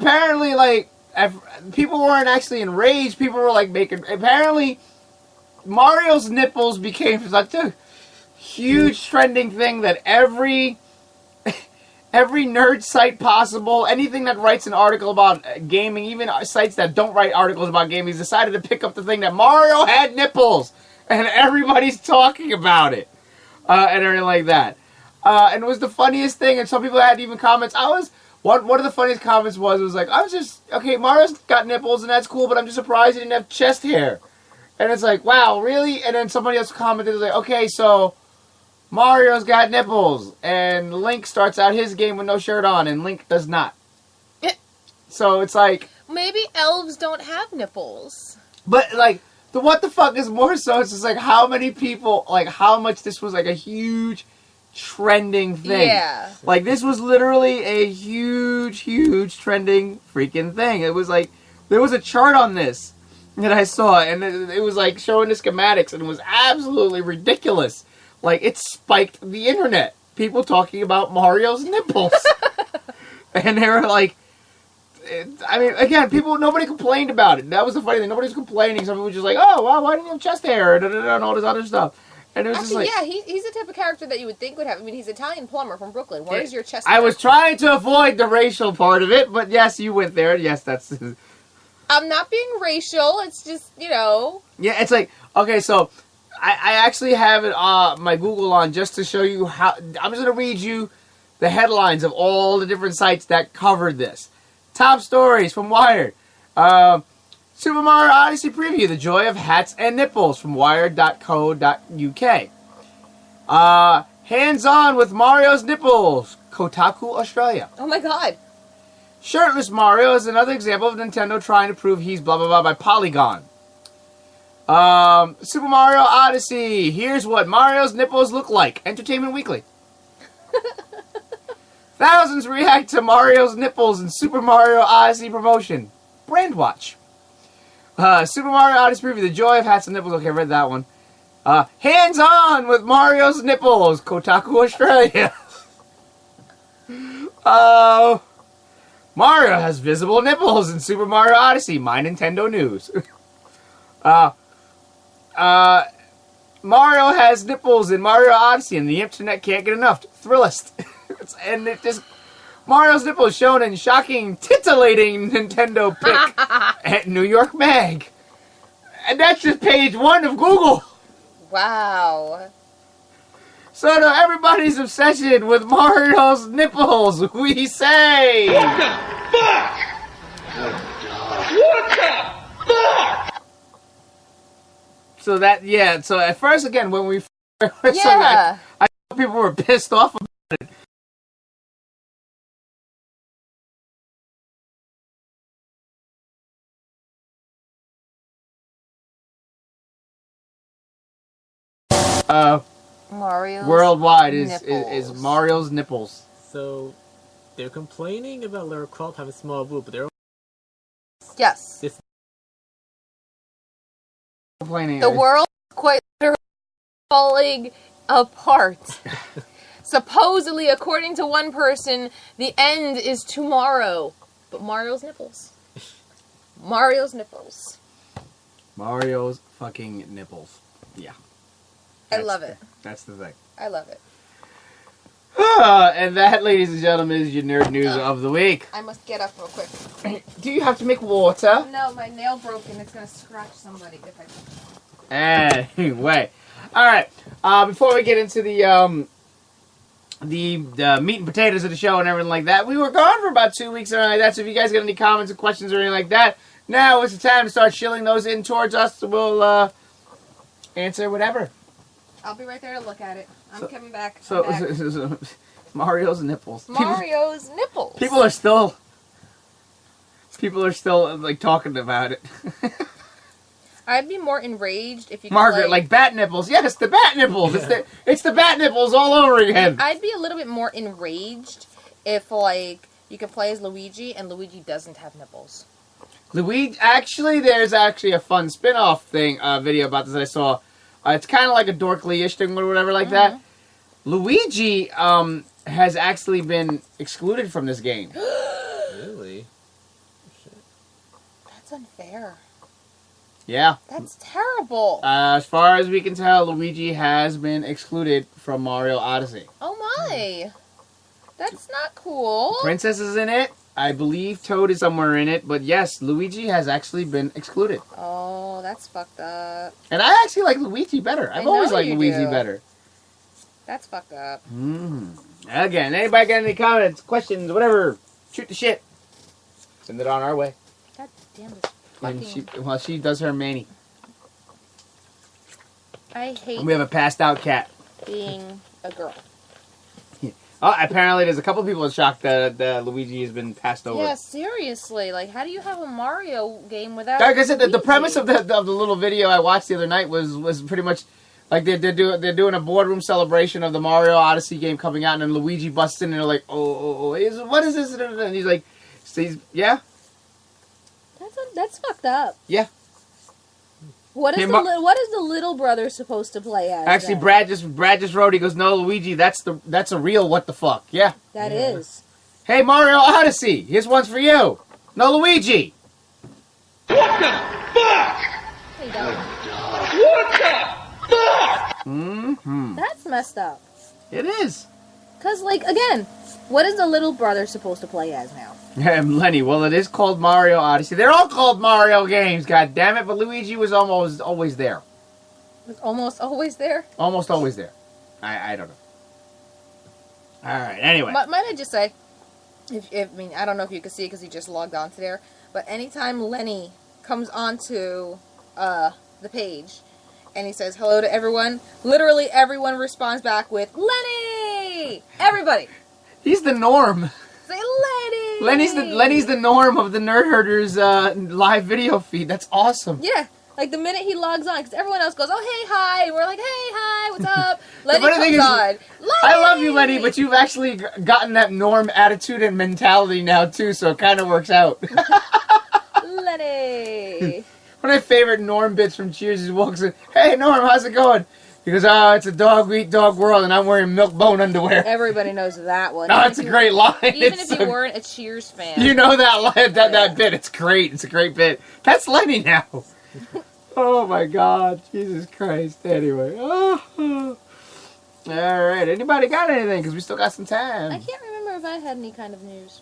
apparently, like, people weren't actually enraged. People were, like, apparently, Mario's nipples became such a huge trending thing that every nerd site possible, anything that writes an article about gaming, even sites that don't write articles about gaming, decided to pick up the thing that Mario had nipples, and everybody's talking about it, and everything like that. And it was the funniest thing, and some people had even comments. One of the funniest comments was like, okay, Mario's got nipples, and that's cool, but I'm just surprised he didn't have chest hair. And it's like, wow, really? And then somebody else commented, like, okay, so Mario's got nipples, and Link starts out his game with no shirt on, and Link does not. So it's like... Maybe elves don't have nipples. But, like, what the fuck is more so, it's just like how many people, like, how much this was, like, a huge trending thing. Yeah. Like, this was literally a huge, huge trending freaking thing. It was like, there was a chart on this that I saw, and it was, like, showing the schematics, and it was absolutely ridiculous. Like, it spiked the internet. People talking about Mario's nipples. And they were like... I mean, again, nobody complained about it. That was the funny thing. Nobody was complaining. Some people were just like, oh, wow, why didn't you have chest hair? And all this other stuff. And it was actually, just like... yeah, he's the type of character that you would think would have... I mean, he's an Italian plumber from Brooklyn. Where's your chest hair? I was trying to avoid the racial part of it, but yes, you went there. Yes, that's... I'm not being racial. It's just, you know... Yeah, it's like... Okay, so... I actually have it my Google on just to show you how... I'm just going to read you the headlines of all the different sites that covered this. Top stories from Wired. Super Mario Odyssey preview, the joy of hats and nipples from wired.co.uk. Hands-on with Mario's nipples, Kotaku Australia. Oh my god. Shirtless Mario is another example of Nintendo trying to prove he's blah blah blah by Polygon. Super Mario Odyssey, here's what Mario's nipples look like. Entertainment Weekly. Thousands react to Mario's nipples in Super Mario Odyssey promotion. Brandwatch. Super Mario Odyssey preview, the joy of hats and nipples. Okay, I read that one. Hands-on with Mario's nipples, Kotaku Australia. Mario has visible nipples in Super Mario Odyssey, My Nintendo News. Mario has nipples in Mario Odyssey, and the internet can't get enough. Thrillist. And it just... Mario's nipples shown in shocking, titillating Nintendo pic at New York Mag. And that's just page 1 of Google. Wow. So to everybody's obsession with Mario's nipples, we say... What the fuck? What the fuck? So that, yeah, so at first, again, when we... Yeah. I thought people were pissed off about it. Mario's worldwide is Mario's nipples. So they're complaining about Lara Croft having small boob, but they're yes. Complaining. The world is quite literally falling apart. Supposedly, according to one person, the end is tomorrow. But Mario's nipples. Mario's nipples. Mario's fucking nipples. Yeah. I love it. That's the thing. I love it. And that, ladies and gentlemen, is your nerd news of the week. I must get up real quick. Do you have to make water? No, my nail broke and it's going to scratch somebody if I... Anyway. Alright. Before we get into the meat and potatoes of the show and everything like that, we were gone for about 2 weeks or anything like that, so if you guys got any comments or questions or anything like that, now is the time to start shilling those in towards us. We'll answer whatever. I'll be right there to look at it. I'm coming back. So, back. Mario's nipples. Mario's nipples. People are still like talking about it. I'd be more enraged if you could Margaret, like bat nipples. Yes, the bat nipples. Yeah. It's the bat nipples all over again. I'd be a little bit more enraged if, like, you could play as Luigi and Luigi doesn't have nipples. Luigi, actually, there's actually a fun spin-off thing, video about this that I saw. It's kind of like a Dorkly-ish thing or whatever like that. Luigi has actually been excluded from this game. Really? unfair. Yeah. That's terrible. As far as we can tell, Luigi has been excluded from Mario Odyssey. Oh my. That's not cool. Princess is in it. I believe Toad is somewhere in it. But yes, Luigi has actually been excluded. Oh, that's fucked up. And I actually like Luigi better. I've always liked Luigi do. better. That's fucked up. Again, anybody got any comments, questions, whatever, shoot the shit. Send it on our way. God damn it. And she does her mani. I hate And we have a passed out cat. being a girl. Oh, apparently there's a couple people shocked that Luigi has been passed over. Yeah, seriously. Like, how do you have a Mario game without Like I said, the Luigi? premise of the little video I watched the other night was pretty much like they're doing a boardroom celebration of the Mario Odyssey game coming out, and then Luigi busts in and they're like, what is this? And he's like, yeah. That's fucked up. Yeah. What is what is the little brother supposed to play as? Actually, then? Brad just wrote. He goes, "No, Luigi, that's a real what the fuck." Yeah. That is. Hey, Mario Odyssey, here's one's for you. No, Luigi. What the fuck? Hey, dog. What the fuck? Mm-hmm. That's messed up. It is. Cause like again, what is the little brother supposed to play as now? Lenny, well, it is called Mario Odyssey. They're all called Mario games, god damn it, but Luigi was almost always there. Was almost always there. Almost always there. I don't know. Alright, anyway. Might I just say, I mean, I don't know if you can see it because he just logged onto there, but anytime Lenny comes onto the page and he says hello to everyone, literally everyone responds back with, Lenny! Everybody! He's the norm. Say Lenny! Lenny's the norm of the Nerd Herders live video feed. That's awesome. Yeah. Like, the minute he logs on, because everyone else goes, oh, hey, hi, and we're like, hey, hi, what's up? Lenny funny thing comes is, on. Lenny! I love you, Lenny, but you've actually gotten that norm attitude and mentality now, too, so it kind of works out. Lenny! One of my favorite Norm bits from Cheers is he walks in, hey, Norm, how's it going? He goes, it's a dog-eat-dog world, and I'm wearing milk bone underwear. Everybody knows that one. No, it's a great line. Even if you weren't a Cheers fan. You know that line, that bit. It's great. It's a great bit. That's Lenny now. Oh, my God. Jesus Christ. Anyway. Oh. All right. Anybody got anything? Because we still got some time. I can't remember if I had any kind of news.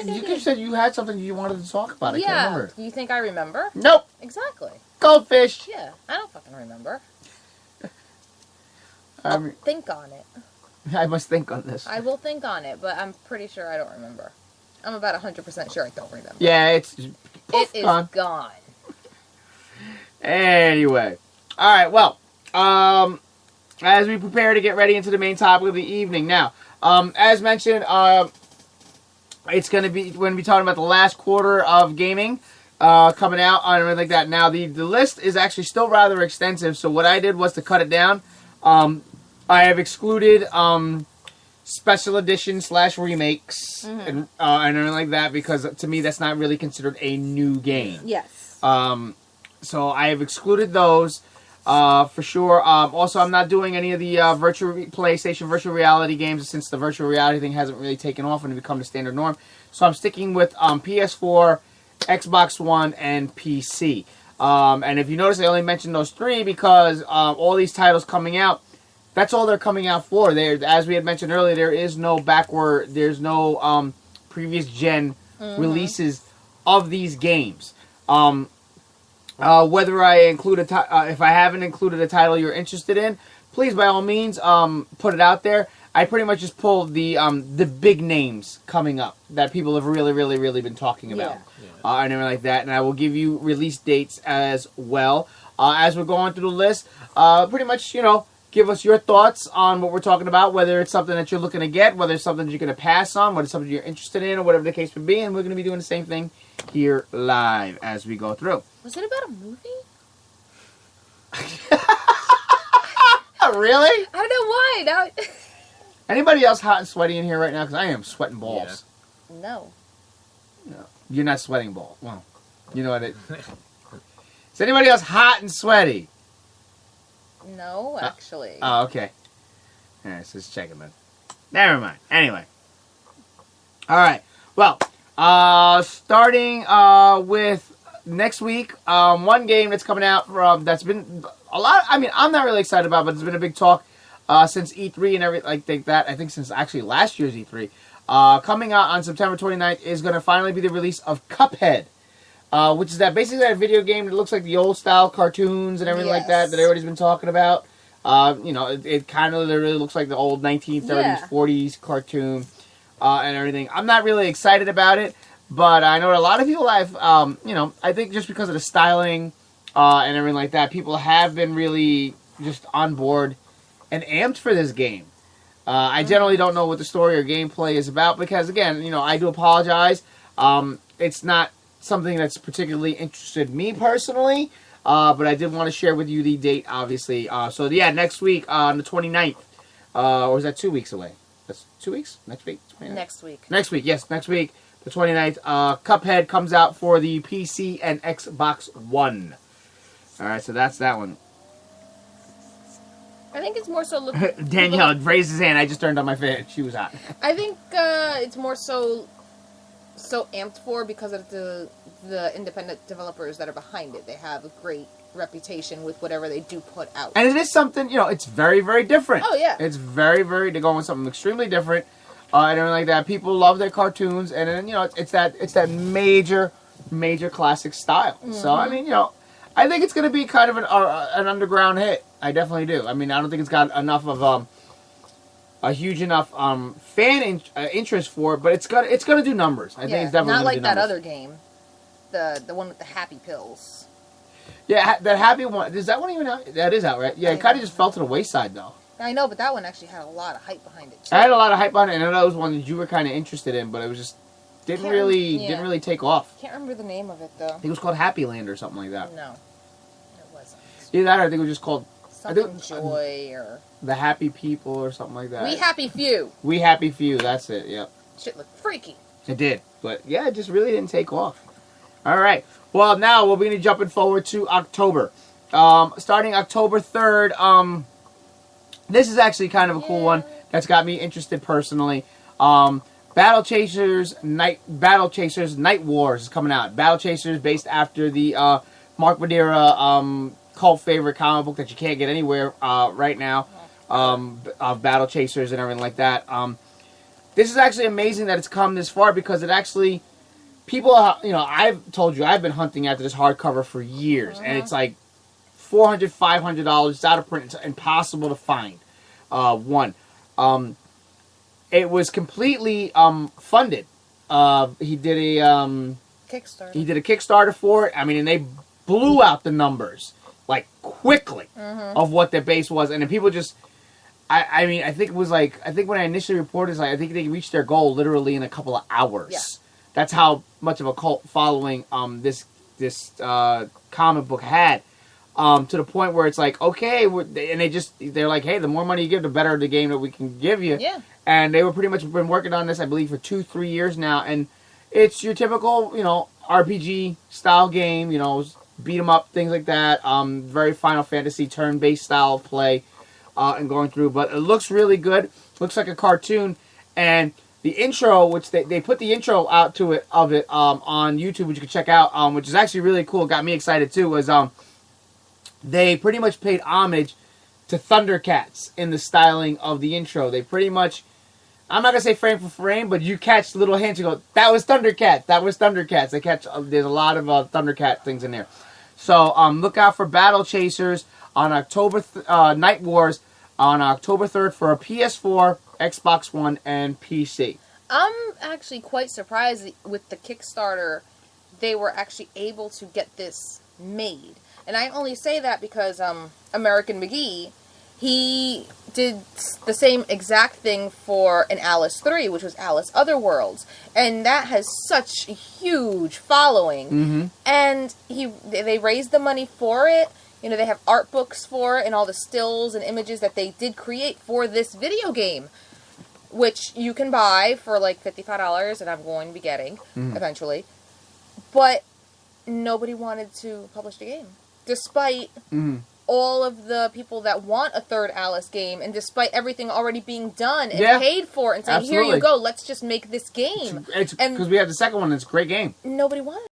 You said you had something you wanted to talk about. I can't remember. Do you think I remember? Nope. Exactly. Goldfish. Yeah, I don't fucking remember. I mean, Think on it. I must think on this. I will think on it, but I'm pretty sure I don't remember. I'm about 100% sure I don't remember. Yeah, it is gone. Anyway. All right, well, as we prepare to get ready into the main topic of the evening. Now, as mentioned, it's going to be talking about the last quarter of gaming coming out and everything like that. Now, the list is actually still rather extensive, so what I did was to cut it down. I have excluded special edition / remakes and everything like that because to me that's not really considered a new game. Yes. So I have excluded those for sure. Also, I'm not doing any of the PlayStation virtual reality games since the virtual reality thing hasn't really taken off and become the standard norm. So I'm sticking with PS4, Xbox One, and PC. And if you notice, I only mentioned those three because all these titles coming out, that's all they're coming out for. As we had mentioned earlier, there's no previous gen releases of these games. Whether I include if I haven't included a title you're interested in, please by all means put it out there. I pretty much just pulled the big names coming up that people have really, really, really been talking about. And everything like that. And I will give you release dates as well. As we're going through the list, pretty much, give us your thoughts on what we're talking about, whether it's something that you're looking to get, whether it's something that you're going to pass on, whether it's something you're interested in, or whatever the case may be. And we're going to be doing the same thing here live as we go through. Was it about a movie? Really? I don't know why. Now... Anybody else hot and sweaty in here right now? Because I am sweating balls. Yeah. No. You're not sweating balls. Well, you know what it... Is anybody else hot and sweaty? No, actually. Oh, okay. Alright, so just checking, man. Never mind. Anyway. Alright. Well, starting with next week, one game that's coming out from that's been a lot. I mean, I'm not really excited about, but it's been a big talk since E3 and everything like that. I think since actually last year's E3. Coming out on September 29th is going to finally be the release of Cuphead, which is basically that video game that looks like the old style cartoons and everything like that everybody's been talking about. It kind of literally looks like the old 1930s, 40s cartoon and everything. I'm not really excited about it, but I know a lot of people have, I think just because of the styling and everything like that, people have been really just on board and amped for this game. I generally don't know what the story or gameplay is about because, again, I do apologize. It's not something that's particularly interested me personally, but I did want to share with you the date, obviously. Next week on the 29th, or is that 2 weeks away? That's 2 weeks? Next week? 29th? Next week. Next week, yes, next week, the 29th. Cuphead comes out for the PC and Xbox One. All right, so that's that one. I think it's more so... Danielle raised his hand. I just turned on my fan. She was hot. I think it's more so amped for because of the independent developers that are behind it. They have a great reputation with whatever they do put out. And it is something, it's very, very different. Oh, yeah. It's very, very... They're going with something extremely different. And everything like that. People love their cartoons. And then, it's that major, major classic style. Mm-hmm. So, I mean, I think it's going to be kind of an underground hit. I definitely do. I mean, I don't think it's got enough of a huge enough fan interest for it, but it's going to do numbers. I think it's definitely not like do that numbers. other game, the one with the happy pills. Yeah, that happy one. Is that one even out? That is out, right? Yeah, it kind of just fell to the wayside though. I know, but that one actually had a lot of hype behind it too. I had a lot of hype on it, and I know that was one that you were kind of interested in, but it was just didn't really take off. Can't remember the name of it though. I think it was called Happy Land or something like that. No, it wasn't. Either that, or I think it was just called something Joy or The Happy People or something like that. We Happy Few. We Happy Few. That's it. Yep. Shit looked freaky. It did, but yeah, it just really didn't take off. All right. Well, now we're going to jumping forward to October. Starting October 3rd. This is actually kind of a cool one that's got me interested personally. Battle Chasers Night Wars is coming out. Battle Chasers based after the Mark Madeira cult favorite comic book that you can't get anywhere right now of Battle Chasers and everything like that. This is actually amazing that it's come this far because it actually people I've told you I've been hunting after this hardcover for years and it's like $400, $500. It's out of print. It's impossible to find. It was completely funded. He did a Kickstarter. He did a Kickstarter for it. I mean, and they blew out the numbers like quickly of what their base was, and then people just. I mean, I think it was like I think when I initially reported, I think they reached their goal literally in a couple of hours. Yeah. That's how much of a cult following this comic book had. To the point where it's like, okay, and they're like, hey, the more money you give, the better the game that we can give you. Yeah. And they were pretty much been working on this, I believe, for 2-3 years now, and it's your typical, RPG style game, beat 'em up, things like that. Very Final Fantasy turn-based style of play, and going through, but it looks really good. Looks like a cartoon, and the intro, which they put the intro out to it of it on YouTube, which you can check out, which is actually really cool. Got me excited too. Was they pretty much paid homage to Thundercats in the styling of the intro. They pretty much, I'm not going to say frame for frame, but you catch little hints. You go, that was Thundercats. That was Thundercats. They catch, there's a lot of Thundercat things in there. So look out for Battle Chasers on Night Wars on October 3rd for a PS4, Xbox One, and PC. I'm actually quite surprised with the Kickstarter they were actually able to get this made. And I only say that because American McGee, he did the same exact thing for an Alice 3, which was Alice Otherworlds. And that has such a huge following. Mm-hmm. And they raised the money for it. They have art books for it and all the stills and images that they did create for this video game, which you can buy for like $55, and I'm going to be getting eventually. But nobody wanted to publish the game. Despite all of the people that want a third Alice game, and despite everything already being done and paid for, and saying, here you go, let's just make this game. Because we have the second one, it's a great game. Nobody wanted